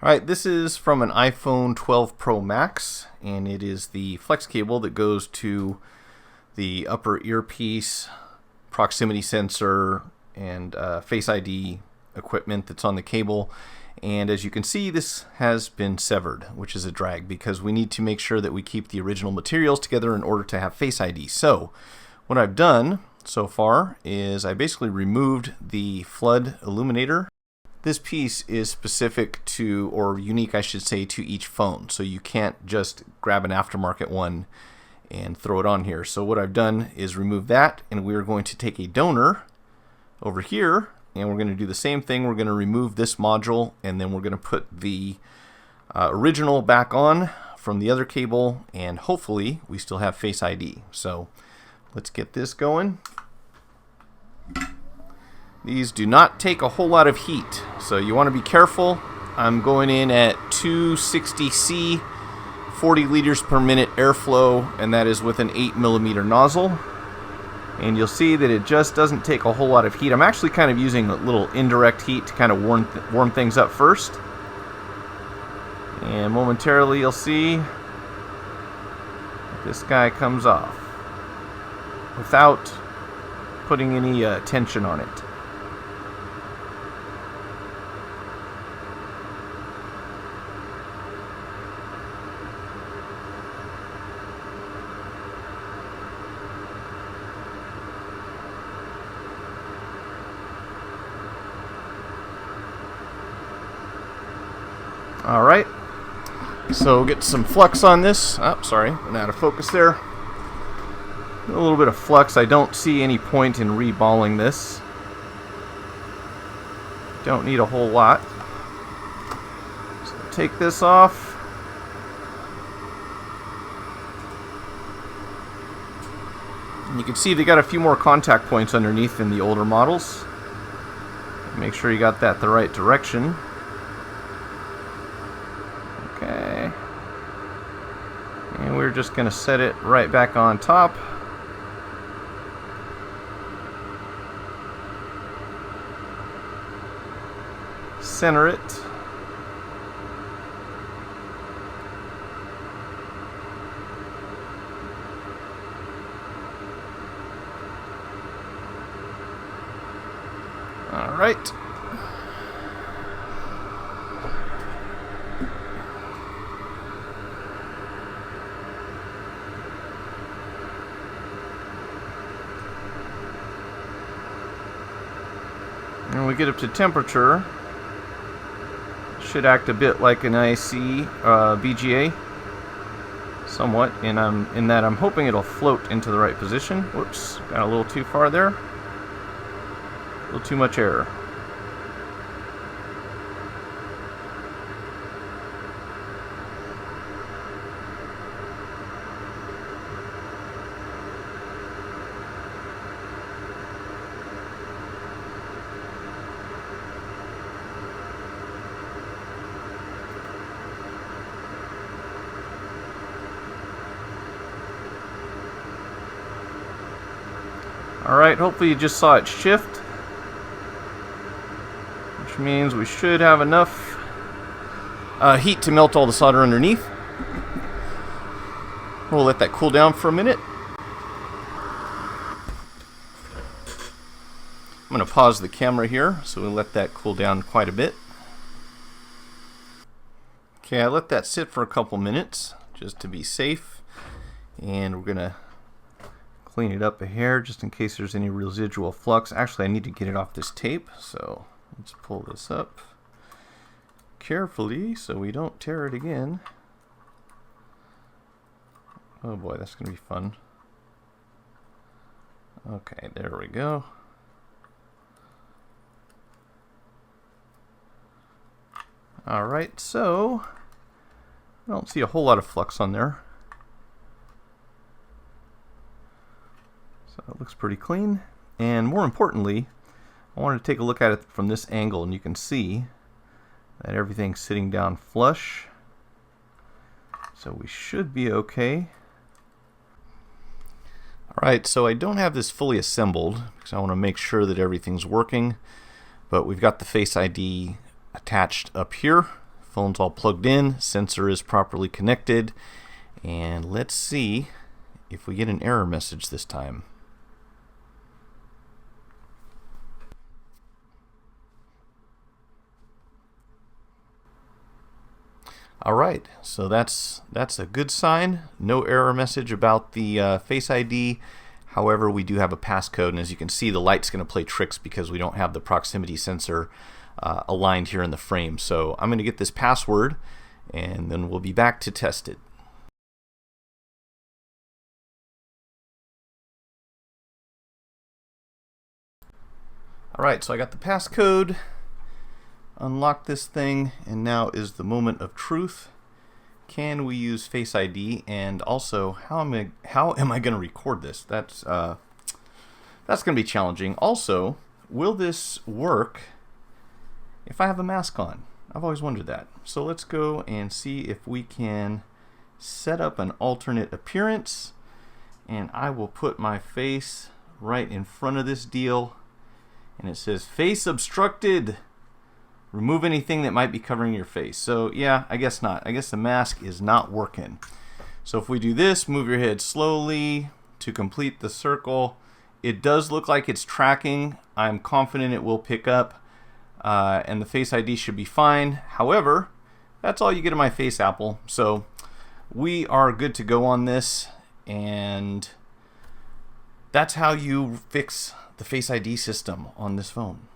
Alright, this is from an iPhone 12 Pro Max, and it is the flex cable that goes to the upper earpiece, proximity sensor, and Face ID equipment that's on the cable. And as you can see, this has been severed, which is a drag because we need to make sure that we keep the original materials together in order to have Face ID. So what I've done so far is I basically removed the flood illuminator. This piece is specific to, or unique I should say, to each phone. So you can't just grab an aftermarket one and throw it on here. So what I've done is remove that, and we're going to take a donor over here, and we're going to do the same thing. We're going to remove this module, and then we're going to put the original back on from the other cable, and hopefully we still have Face ID. So let's get this going. These do not take a whole lot of heat, so you want to be careful. I'm going in at 260C, 40 liters per minute airflow, and that is with an 8mm nozzle. And you'll see that it just doesn't take a whole lot of heat. I'm actually kind of using a little indirect heat to kind of warm things up first. And momentarily you'll see this guy comes off without putting any tension on it. Alright, so get some flux on this. Oh, sorry, went out of focus there. A little bit of flux. I don't see any point in reballing this. Don't need a whole lot. So take this off. And you can see they got a few more contact points underneath than the older models. Make sure you got that the right direction. Okay, and we're just going to set it right back on top. Center it. All right. When we get up to temperature, it should act a bit like an IC BGA, somewhat, and I'm hoping it'll float into the right position. Whoops, got a little too far there. A little too much air. Alright, hopefully you just saw it shift, which means we should have enough heat to melt all the solder underneath. We'll let that cool down for a minute. I'm going to pause the camera here, so we'll let that cool down quite a bit. Okay, I let that sit for a couple minutes just to be safe, and we're going to clean it up a hair just in case there's any residual flux. Actually, I need to get it off this tape, so let's pull this up carefully so we don't tear it again. Oh boy, that's going to be fun. Okay, there we go. Alright, so I don't see a whole lot of flux on there. So it looks pretty clean, and more importantly, I wanted to take a look at it from this angle, and you can see that everything's sitting down flush, so we should be okay. Alright, so I don't have this fully assembled because I want to make sure that everything's working, but we've got the Face ID attached up here, Phone's all plugged in, sensor is properly connected, and let's see if we get an error message this time. Alright, so that's a good sign. No error message about the Face ID. However, we do have a passcode, and as you can see, the light's going to play tricks because we don't have the proximity sensor aligned here in the frame. So I'm going to get this password, and then we'll be back to test it. Alright, so I got the passcode. Unlock this thing, and now is the moment of truth. Can we use Face ID? And also, how am I going to record this? That's going to be challenging. Also, will this work if I have a mask on? I've always wondered that. So let's go and see if we can set up an alternate appearance, and I will put my face right in front of this deal, and it says face obstructed. Remove anything that might be covering your face. So yeah, I guess not. I guess the mask is not working. So if we do this, move your head slowly to complete the circle. It does look like it's tracking. I'm confident it will pick up, and the Face ID should be fine. However, that's all you get in my face, Apple. So we are good to go on this, and that's how you fix the Face ID system on this phone.